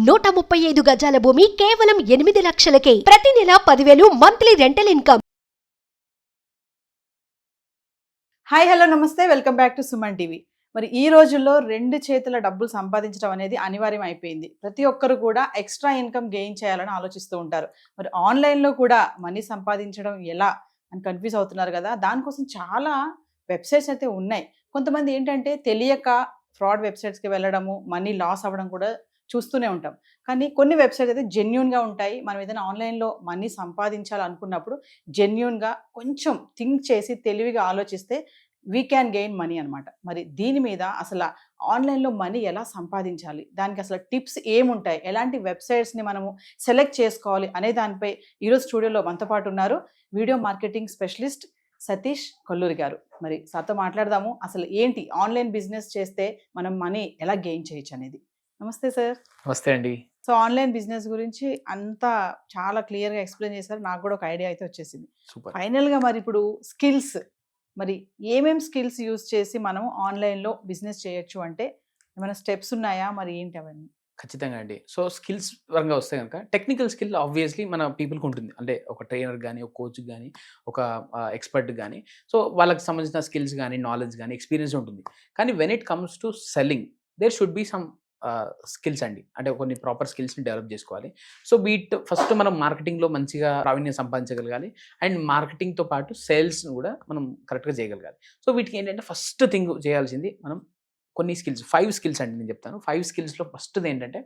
135 గజాల భూమి కేవలం 8 లక్షలకే. ప్రతి నెల 10,000 monthly rental income. Hi hello namaste, welcome back to Suman TV. మరి ఈ రోజుల్లో 2 చేతుల డబ్బులు సంపాదించడం అనేది అనివార్యం అయిపోయింది. ప్రతి ఒక్కరు కూడా ఎక్స్ట్రా ఇన్కమ్ గెయిన్ చేయాలని ఆలోచిస్తూ ఉంటారు. మరి ఆన్లైన్లో కూడా మనీ సంపాదించడం ఎలా అని కన్ఫ్యూజ్ అవుతున్నారు కదా. దానికోసం చాలా వెబ్సైట్స్ అయితే ఉన్నాయి. కొంతమంది ఏంటంటే తెలియక ఫ్రాడ్ వెబ్సైట్స్కి వెళ్ళడము, మనీ లాస్ అవ్వడం కూడా చూస్తూనే ఉంటాం. కానీ కొన్ని వెబ్సైట్స్ అయితే జెన్యూన్గా ఉంటాయి. మనం ఏదైనా ఆన్లైన్లో మనీ సంపాదించాలనుకున్నప్పుడు జెన్యూన్గా కొంచెం థింక్ చేసి తెలివిగా ఆలోచిస్తే వీ క్యాన్ గెయిన్ మనీ అనమాట. మరి దీని మీద అసలు ఆన్లైన్లో మనీ ఎలా సంపాదించాలి, దానికి అసలు టిప్స్ ఏముంటాయి, ఎలాంటి వెబ్సైట్స్ని మనము సెలెక్ట్ చేసుకోవాలి అనే దానిపై ఈరోజు స్టూడియోలో మనతో పాటు ఉన్నారు video marketing specialist Satish Kolluri గారు. మరి సార్తో మాట్లాడదాము, అసలు ఏంటి ఆన్లైన్ బిజినెస్ చేస్తే మనం మనీ ఎలా గెయిన్ చేయొచ్చు అనేది. నమస్తే సార్. నమస్తే అండి. సో ఆన్లైన్ బిజినెస్ గురించి అంతా చాలా క్లియర్గా ఎక్స్ప్లెయిన్ చేశారు. నాకు కూడా ఒక ఐడియా అయితే వచ్చేసింది. సూపర్. ఫైనల్గా మరి ఇప్పుడు స్కిల్స్, మరి ఏమేం స్కిల్స్ యూజ్ చేసి మనం ఆన్లైన్లో బిజినెస్ చేయొచ్చు అంటే ఏమైనా స్టెప్స్ ఉన్నాయా, మరి ఏంటి అవన్నీ? ఖచ్చితంగా అండి. సో స్కిల్స్ పరంగా వస్తే కనుక టెక్నికల్ స్కిల్ ఆబ్వియస్లీ మన పీపుల్కి ఉంటుంది. అంటే ఒక ట్రైనర్ కానీ, ఒక కోచ్కి కానీ, ఒక ఎక్స్పర్ట్ కానీ, సో వాళ్ళకి సంబంధించిన స్కిల్స్ కానీ, నాలెడ్జ్ కానీ, ఎక్స్పీరియన్స్ ఉంటుంది. కానీ when it comes to selling there should be some skills అండి. అంటే కొన్ని ప్రాపర్ స్కిల్స్ని డెవలప్ చేసుకోవాలి. సో బీట్ ఫస్ట్ మనం మార్కెటింగ్లో మంచిగా ప్రావీణ్యం సంపాదించగలగాలి. అండ్ మార్కెటింగ్తో పాటు సేల్స్ని కూడా మనం కరెక్ట్గా చేయగలగాలి. సో వీటికి ఏంటంటే ఫస్ట్ థింగ్ చేయాల్సింది మనం కొన్ని స్కిల్స్, 5 స్కిల్స్ అండి నేను చెప్తాను. 5 స్కిల్స్లో ఫస్ట్ది ఏంటంటే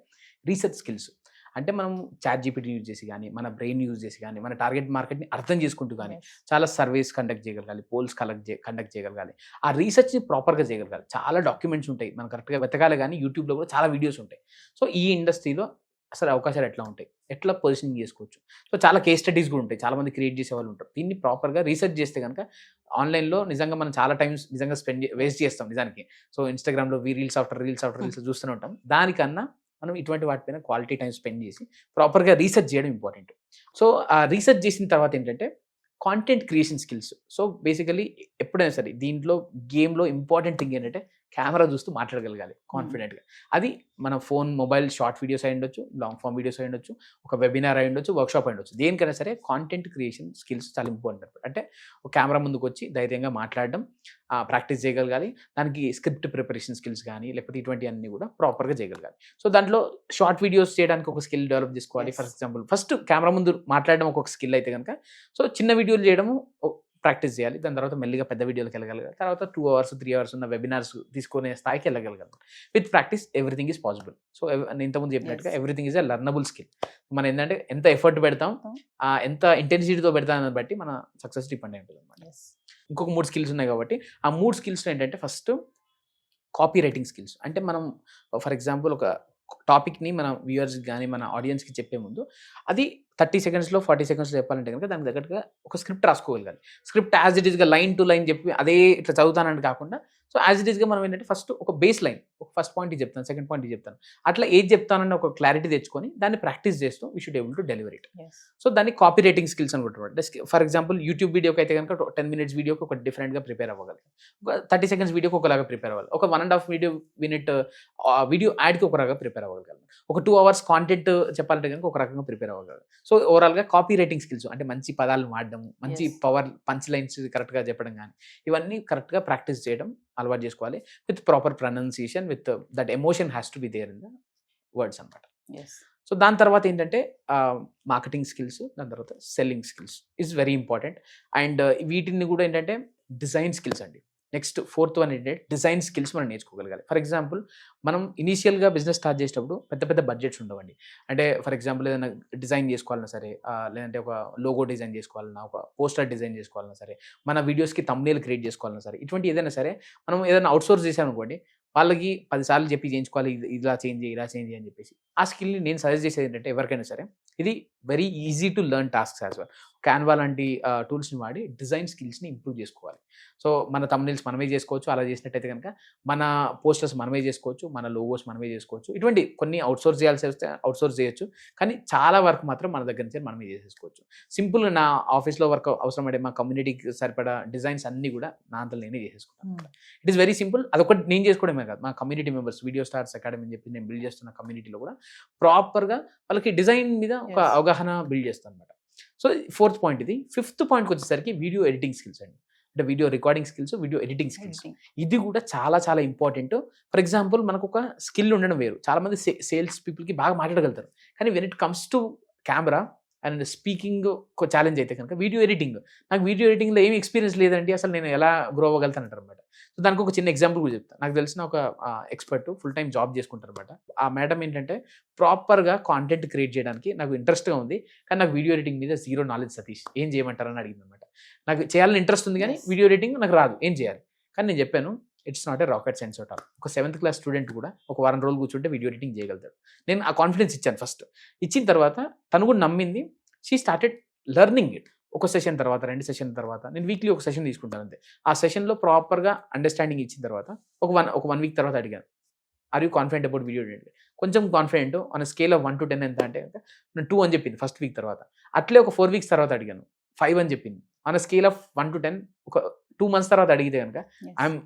రీసెర్చ్ స్కిల్స్. అంటే మనం చాట్ జీపీటీ యూజ్ చేసి కానీ, మన బ్రెయిన్ యూజ్ చేసి కానీ, మన టార్గెట్ మార్కెట్ని అర్థం చేసుకుంటూ కానీ చాలా సర్వేస్ కండక్ట్ చేయగలగాలి, పోల్స్ కండక్ట్ చేయగలగాలి. ఆ రీసెర్చ్ని ప్రాపర్గా చేయగలగాలి. చాలా డాక్యుమెంట్స్ ఉంటాయి, మనం కరెక్ట్గా వెతకాలి. కానీ యూట్యూబ్లో కూడా చాలా వీడియోస్ ఉంటాయి. సో ఈ ఇండస్ట్రీలో అసలు అవకాశాలు ఎట్లా ఉంటాయి, ఎట్లా పొజిషనింగ్ చేసుకోవచ్చు, సో చాలా కేస్ స్టడీస్ కూడా ఉంటాయి. చాలామంది క్రియేట్ చేసే వాళ్ళు ఉంటారు. దీన్ని ప్రాపర్గా రీసెర్చ్ చేస్తే కనుక ఆన్లైన్లో నిజంగా మనం చాలా టైమ్స్ నిజంగా వేస్ట్ చేస్తాం నిజానికి. సో ఇన్స్టాగ్రామ్లో రీల్స్ ఆఫ్టర్ రీల్స్ చూస్తూనే ఉంటాం. దానికన్నా మనం ఇటువంటి వాటిపైన క్వాలిటీ టైం స్పెండ్ చేసి ప్రాపర్గా రీసెర్చ్ చేయడం ఇంపార్టెంట్. సో ఆ రీసెర్చ్ చేసిన తర్వాత ఏంటంటే content creation skills. So basically ఎప్పుడైనా సరే దీంట్లో గేమ్లో ఇంపార్టెంట్ థింగ్ ఏంటంటే కెమెరా చూస్తూ మాట్లాడగలగాలి కాన్ఫిడెంట్గా. అది మన ఫోన్, మొబైల్ షార్ట్ వీడియోస్ అయి ఉండొచ్చు, లాంగ్ ఫామ్ వీడియోస్ అయి ఉండొచ్చు, ఒక వెబినార్ అయి ఉండొచ్చు, వర్క్షాప్ అయి ఉండొచ్చు. దేనికైనా సరే కాంటెంట్ క్రియేషన్ స్కిల్స్ చాలా ఇంపార్టెంట్ అనమాట. అంటే ఒక కెమెరా ముందుకు వచ్చి ధైర్యంగా మాట్లాడడం, ప్రాక్టీస్ చేయగలగాలి. దానికి స్క్రిప్ట్ ప్రిపరేషన్ స్కిల్స్ కానీ లేకపోతే ఇటువంటి అన్నీ కూడా ప్రాపర్గా చేయగలగాలి. సో దాంట్లో షార్ట్ వీడియోస్ చేయడానికి ఒక స్కిల్ డెవలప్ చేసుకోవాలి. ఫర్ ఎగ్జాంపుల్ ఫస్ట్ కెమెరా ముందు మాట్లాడడం ఒక స్కిల్ అయితే కనుక, సో చిన్న వీడియోలు చేయడము ప్రాక్టీస్ చేయాలి. దాని తర్వాత మెల్లిగా పెద్ద వీడియోలకు వెళ్ళగలగాలి. తర్వాత 2 hours 3 hours ఉన్న వెబినార్స్ తీసుకునే స్థాయికి వెళ్ళగలగాలి. With practice everything is possible. So నేను ఇంతకుముందు చెప్పినట్టుగా everything is a learnable skill. మనం ఏంటంటే ఎంత ఎఫర్ట్ పెడతాం, ఎంత ఇంటెన్సిటీతో పెడతాం అని బట్టి మన సక్సెస్ డిపెండ్ అయి ఉంటుంది అనమాట. ఇంకొక 3 స్కిల్స్ ఉన్నాయి కాబట్టి ఆ 3 స్కిల్స్లో ఏంటంటే ఫస్ట్ కాపీ రైటింగ్ స్కిల్స్. అంటే మనం ఫర్ ఎగ్జాంపుల్ ఒక టాపిక్ని మన వ్యూవర్స్కి కానీ మన ఆడియన్స్కి చెప్పే ముందు అది 30 secondsలో 40 secondsలో చెప్పాలంటే కనుక దానికి తగ్గట్టుగా ఒక స్క్రిప్ట్ రాసుకోగలగాలి. స్క్రిప్ట్ యాజ్ ఇట్ ఈస్గా లైన్ టు లైన్ చెప్పి అదే ఇట్లా చదువుతానని కాకుండా, సో యాజ్ ఇట్ ఈస్గా మనం ఏంటంటే ఫస్ట్ ఒక బేస్ లైన్, ఒక ఫస్ట్ పాయింట్ చెప్తాను, సెకండ్ పాయింట్ చెప్తాను, అట్లా ఏది చెప్తానని ఒక క్లారిటీ తెచ్చుకొని దాన్ని ప్రాక్టీస్ చేస్తూ we should able to deliver it. So దాన్ని కాపీ రైటింగ్ స్కిల్స్ అనుకుంటున్నాడు. ఫర్ ఎగ్జాంపుల్ యూట్యూబ్ వీడియోకి అయితే కనుక 10 minutes వీడియోకి ఒక డిఫరెంట్గా ప్రిపేర్ అవ్వగలరు, ఒక 30 seconds వీడియోకి ఒకలాగా ప్రిపేర్ అవ్వాలి, ఒక 1.5 minute వీడియో యాడ్కి ఒక రకంగా ప్రిపేర్ అవ్వగలరు, ఒక 2 hours కాంటెంట్ చెప్పాలంటే కనుక ఒక రకంగా ప్రిపేర్ అవ్వగలరు. సో ఓవరాల్గా కాపీ రైటింగ్ స్కిల్స్ అంటే మంచి పదాలు వాడడం, మంచి పవర్ పంచ్ లైన్స్ కరెక్ట్గా చెప్పడం కానీ ఇవన్నీ కరెక్ట్గా ప్రాక్టీస్ చేయడం అలవాటు చేసుకోవాలి. With proper pronunciation, with that emotion has to be there in the words అనమాట. సో దాని తర్వాత ఏంటంటే మార్కెటింగ్ స్కిల్స్, దాని తర్వాత selling skills is very important. And వీటిని కూడా ఏంటంటే డిజైన్ స్కిల్స్ అండి. నెక్స్ట్ 4th one ఏంటంటే డిజైన్ స్కిల్స్ మనం నేర్చుకోగలగాలి. ఫర్ ఎగ్జాంపుల్ మనం ఇనీషియల్గా బిజినెస్ స్టార్ట్ చేసేటప్పుడు పెద్ద బడ్జెట్స్ ఉండవండి. అంటే ఫర్ ఎగ్జాంపుల్ ఏదైనా డిజైన్ చేసుకోవాలన్నా సరే, లేదంటే ఒక లోగో డిజైన్ చేసుకోవాలన్నా, ఒక పోస్టర్ డిజైన్ చేసుకోవాలన్నా సరే, మన వీడియోస్కి థంబ్నెయిల్ క్రియేట్ చేసుకోవాలన్నా సరే, ఇటువంటి ఏదైనా సరే మనం ఏదైనా అవుట్సోర్స్ చేసామనుకోండి, వాళ్ళకి 10 సార్లు చెప్పి చేయించుకోవాలి, ఇలా చేంజ్ చేయి అని చెప్పేసి. ఆ స్కిల్ని నేను సజెస్ట్ చేసేది ఏంటంటే ఎవరికైనా సరే ఇది very easy to learn tasks as well. Canva లాంటి టూల్స్ని వాడి డిజైన్ స్కిల్స్ని ఇంప్రూవ్ చేసుకోవాలి. సో మన తమ్నెయిల్స్ మనమే చేసుకోవచ్చు. అలా చేసినట్టయితే కనుక మన పోస్టర్స్ మనమే చేసుకోవచ్చు, మన లోగోస్ మనమే చేసుకోవచ్చు. ఇటువంటి కొన్ని అవుట్సోర్స్ చేయాల్సి వస్తే అవుట్సోర్స్ చేయొచ్చు, కానీ చాలా వరకు మాత్రం మన దగ్గర నుంచి మనమే చేసేసుకోవచ్చు. సింపుల్గా నా ఆఫీస్లో వర్క్ అవసరపడే మా కమ్యూనిటీకి సరిపడా డిజైన్స్ అన్నీ కూడా నా అంతా నేనే చేసేసుకుంటాను. It is very simple. అదొకటి నేను చేసుకోవడమే కాదు, మా community members Video Stars Academy అని చెప్పి నేను బిల్డ్ చేస్తున్న కమ్యూనిటీలో కూడా ప్రాపర్గా వాళ్ళకి డిజైన్ మీద ఒక అవగాహన బిల్డ్ చేస్తాను అనమాట. సో 4th పాయింట్ ఇది. 5th పాయింట్కి వచ్చేసరికి వీడియో ఎడిటింగ్ స్కిల్స్ అండి. అంటే video recording skills, video editing skills. ఇది కూడా చాలా చాలా ఇంపార్టెంట్. ఫర్ ఎగ్జాంపుల్ మనకు ఒక స్కిల్ ఉండడం వేరు. చాలామంది సేల్స్ పీపుల్కి బాగా మాట్లాడగలుగుతారు, కానీ when it comes to camera and speaking ఒక ఛాలెంజ్ అయితే కనుక వీడియో ఎడిటింగ్, నాకు వీడియో ఎడిటింగ్లో ఏమి ఎక్స్పీరియన్స్ లేదండి, అసలు నేను ఎలా గ్రో అవ్వగలుగుతాను అంటారు అనమాట. సో దానికి ఒక చిన్న ఎగ్జాంపుల్ కూడా చెప్తాను. నాకు తెలిసిన ఒక ఎక్స్పర్ట్ ఫుల్ టైం జాబ్ చేసుకుంటారు అనమాట. ఆ మేడం ఏంటంటే ప్రాపర్గా కాంటెంట్ క్రియేట్ చేయడానికి నాకు ఇంట్రెస్ట్గా ఉంది, కానీ నాకు వీడియో ఎడిటింగ్ మీద జీరో నాలెడ్జ్ సతీష్, ఏం చేయమంటారని అడిగింది అనమాట. నాకు చేయాలని ఇంట్రెస్ట్ ఉంది, కానీ వీడియో ఎడిటింగ్ నాకు రాదు, ఏం చేయాలి? కానీ నేను చెప్పాను, it's not a rocket science at all. ఒక 7th క్లాస్ స్టూడెంట్ కూడా ఒక వారం రోజులు కూర్చుంటే వీడియో ఎడిటింగ్ చేయగలుగుతాడు. నేను ఆ కాన్ఫిడెన్స్ ఇచ్చాను ఫస్ట్. ఇచ్చిన తర్వాత తను కూడా నమ్మింది. She started learning it. ఒక సెషన్ తర్వాత, 2 సెషన్ తర్వాత, నేను వీక్లీ ఒక సెషన్ తీసుకుంటాను అంతే. ఆ సెషన్లో ప్రాపర్గా అండర్స్టాండింగ్ ఇచ్చిన తర్వాత ఒక వన్ వీక్ తర్వాత అడిగాను, are you confident about video editing? కొంచెం confident. On scale of 1 to 10 ఎంత అంటే నేను 2 అని చెప్పింది ఫస్ట్ వీక్ తర్వాత. అట్లే ఒక 4 వీక్స్ తర్వాత అడిగాను, 5 అని చెప్పింది. ఆన్ స్కేల్ ఆఫ్ 1 to 10 ఒక 2 months తర్వాత అడిగితే కనుక I'm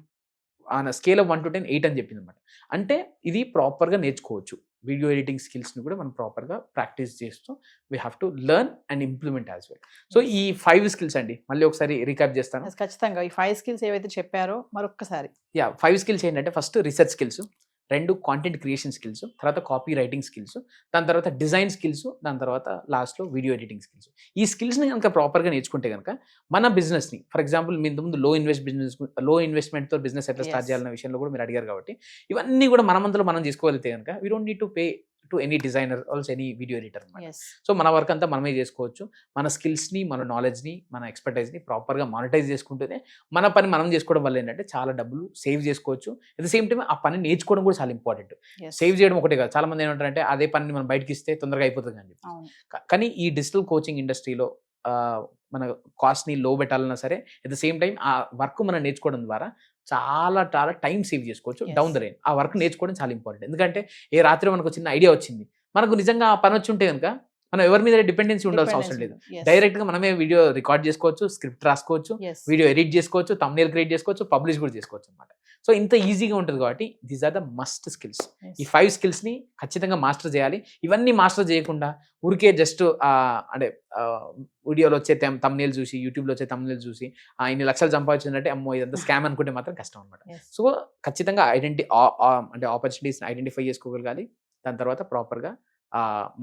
on scale of 1 to 10 8 అని చెప్పింది అనమాట. అంటే ఇది ప్రాపర్గా నేర్చుకోవచ్చు. వీడియో ఎడిటింగ్ స్కిల్స్ని కూడా మనం ప్రాపర్గా ప్రాక్టీస్ చేస్తూ we have to learn and implement as well. So ఈ 5 స్కిల్స్ అండి, మళ్ళీ ఒకసారి రీక్యాప్ చేస్తాను. ఖచ్చితంగా ఈ 5 స్కిల్స్ ఏవైతే చెప్పారో మరొక్కసారి. 5 స్కిల్స్ ఏంటంటే, first research skills, 2 content creation skills, తర్వాత కాపీ రైటింగ్ స్కిల్స్, దాని తర్వాత డిజైన్ స్కిల్స్, దాని తర్వాత లాస్ట్లో వీడియో ఎడిటింగ్ స్కిల్స్. ఈ స్కిల్స్ని కనుక ప్రాపర్గా నేర్చుకుంటే కనుక మన బిజినెస్ని, ఫర్ ఎగ్జాంపుల్ మీ ముందు లో ఇన్వెస్ట్మెంట్తో బిజినెస్ ఎట్లా స్టార్ట్ చేయాలన్న విషయంలో కూడా మీరు అడిగారు కాబట్టి, ఇవన్నీ కూడా మనమంతలో మనం చేసుకోగలిగితే కనుక we don't need to pay to any designer also any video editor అనమాట. సో మన వర్క్ అంతా మనమే చేసుకోవచ్చు. మన స్కిల్స్ని, మన నాలెడ్జ్ని, మన ఎక్స్పర్టైజ్ని ప్రాపర్గా మానిటైజ్ చేసుకుంటేనే మన పని మనం చేసుకోవడం వల్ల ఏంటంటే చాలా డబ్బులు సేవ్ చేసుకోవచ్చు. అట్ ద సేమ్ టైం ఆ పని నేర్చుకోవడం కూడా చాలా ఇంపార్టెంట్. సేవ్ చేయడం ఒకటే కాదు, చాలా మంది ఏమంటారంటే అదే పని మనం బయటకి ఇస్తే తొందరగా అయిపోతుంది అని చెప్పి. కానీ ఈ డిజిటల్ కోచింగ్ ఇండస్ట్రీలో మన కాస్ట్ని లో పెట్టాలన్నా సరే, అట్ ద సేమ్ టైం ఆ వర్క్ మనం నేర్చుకోవడం ద్వారా చాలా చాలా టైం సేవ్ చేసుకోవచ్చు డౌన్ ద లైన్. ఆ వర్క్ నేర్చుకోవడం చాలా ఇంపార్టెంట్. ఎందుకంటే ఏ రాత్రి మనకు చిన్న ఐడియా వచ్చింది, మనకు నిజంగా ఆ పని వచ్చి ఉంటే కనుక మనం ఎవరి మీద డిపెండెన్సీ ఉండాల్సిన అవసరం లేదు. డైరెక్ట్గా మనమే వీడియో రికార్డ్ చేసుకోవచ్చు, స్క్రిప్ట్ రాసుకోవచ్చు, వీడియో ఎడిట్ చేసుకోవచ్చు, థంబ్నెయిల్ క్రియేట్ చేసుకోవచ్చు, పబ్లిష్ కూడా చేసుకోవచ్చు అనమాట. సో ఇంత ఈజీగా ఉంటుంది కాబట్టి these are the must skills. ఈ 5 స్కిల్స్ని ఖచ్చితంగా మాస్టర్ చేయాలి. ఇవన్నీ మాస్టర్ చేయకుండా ఊరికే జస్ట్ అంటే వీడియోలో వచ్చే థంబ్నెయిల్ చూసి, యూట్యూబ్లో వచ్చే థంబ్నెయిల్ చూసి ఇన్ని లక్షలు సంపాదించినట్టే అమ్మో ఇదంతా స్కామ్ అనుకుంటే మాత్రం కష్టం అనమాట. సో ఖచ్చితంగా అంటే ఆపర్చునిటీస్ని ఐడెంటిఫై చేసుకోగలగాలి. దాని తర్వాత ప్రాపర్గా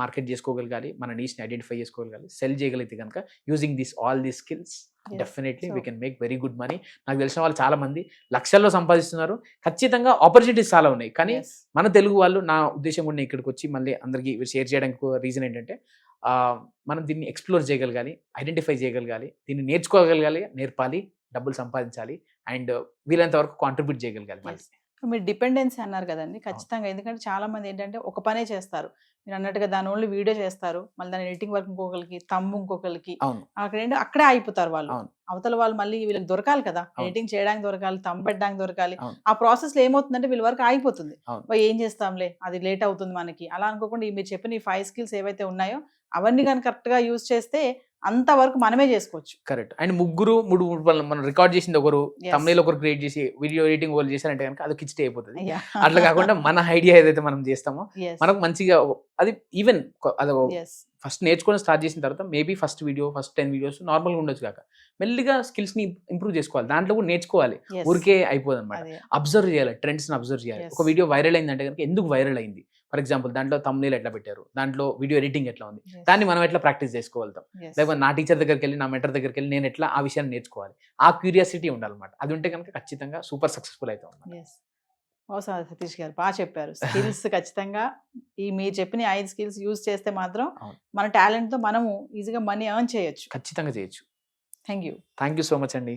మార్కెట్ చేసుకోగలగాలి, మన నీష్ని ఐడెంటిఫై చేసుకోగలగాలి, సెల్ చేయగలిగితే కనుక using all these skills definitely we can make very good money. నాకు తెలిసిన వాళ్ళు చాలా మంది లక్షల్లో సంపాదిస్తున్నారు. ఖచ్చితంగా ఆపర్చునిటీస్ చాలా ఉన్నాయి, కానీ మన తెలుగు వాళ్ళు, నా ఉద్దేశం కూడా ఇక్కడికి వచ్చి మళ్ళీ అందరికీ షేర్ చేయడానికి రీజన్ ఏంటంటే మనం దీన్ని ఎక్స్ప్లోర్ చేయగలగాలి, ఐడెంటిఫై చేయగలగాలి, దీన్ని నేర్చుకోగలగాలి, నేర్పాలి, డబ్బులు సంపాదించాలి అండ్ వీలంత వరకు కాంట్రిబ్యూట్ చేయగలగాలి. మళ్ళీ మీరు డిపెండెన్సీ అన్నారు కదండి, ఖచ్చితంగా. ఎందుకంటే చాలా మంది ఏంటంటే ఒక పనే చేస్తారు, మీరు అన్నట్టుగా దాని ఓన్లీ వీడియో చేస్తారు, మళ్ళీ దాని ఎడిటింగ్ వర్క్ ఇంకొకరికి, తమ్ము ఇంకొకరికి, అక్కడే అయిపోతారు వాళ్ళు. అవతల వాళ్ళు మళ్ళీ వీళ్ళకి దొరకాలి కదా, ఎడిటింగ్ చేయడానికి దొరకాలి, తమ్ము పెట్టడానికి దొరకాలి. ఆ ప్రాసెస్ లో ఏమవుతుందంటే వీళ్ళ వరకు ఆగిపోతుంది. ఏం చేస్తాంలే, అది లేట్ అవుతుంది మనకి, అలా అనుకోకుండా మీరు చెప్పిన ఈ 5 స్కిల్స్ ఏవైతే ఉన్నాయో అవన్నీ కానీ కరెక్ట్ గా యూజ్ చేస్తే అంతవరకు మనమే చేసుకోవచ్చు. కరెక్ట్. అండ్ మూడు మనం రికార్డ్ చేసింది ఒకరు, తమ్నెయిల్ ఒకరు క్రియేట్ చేసి వీడియో ఎడిటింగ్ వాళ్ళు చేశారంటే కనుక అది కిచ్టే అయిపోతుంది. అట్లా కాకుండా మన ఐడియా ఏదైతే మనం చేస్తామో మనకు మంచిగా అది ఈవెన్ అది ఫస్ట్ నేర్చుకొని స్టార్ట్ చేసిన తర్వాత మేబీ ఫస్ట్ 10 వీడియోస్ నార్మల్గా ఉండొచ్చు కాక మెల్లిగా స్కిల్స్ ని ఇంప్రూవ్ చేసుకోవాలి, దాంట్లో కూడా నేర్చుకోవాలి. ఊరికే అయిపోదు అనమాట. అబ్జర్వ్ చేయాలి, ట్రెండ్స్ ని అబ్జర్వ్ చేయాలి. ఒక వీడియో వైరల్ అయిందంటే కనుక ఎందుకు వైరల్ అయింది, ఫర్ ఎగ్జాంపుల్ దాంట్లో థంబ్నెయిల్ ఎట్లా పెట్టారు, దాంట్లో వీడియో ఎడిటింగ్ ఎట్లా ఉంది, దాన్ని మనం ఎట్లా ప్రాక్టీస్ చేసుకోగలుగుతాం. లేకపోతే నా టీచర్ దగ్గరికి వెళ్ళి, నా మెంటర్ దగ్గరికి వెళ్ళి నేను ఎట్లా ఆ విషయాన్ని నేర్చుకోవాలి, ఆ క్యూరియాసిటీ ఉండాలన్నమాట. అది ఉంటే కనుక ఖచ్చితంగా సూపర్ సక్సెస్ఫుల్ అవుతాం అన్నమాట. అవసరం సతీష్ గారు బాగా చెప్పారు. స్కిల్స్ ఖచ్చితంగా మీరు చెప్పిన 5 స్కిల్స్ యూజ్ చేస్తే మాత్రం మన టాలెంట్ తో మనము ఈజీగా మనీ ఎర్న్ చేయొచ్చు. ఖచ్చితంగా చేయొచ్చు. థ్యాంక్ యూ సో మచ్ అండి.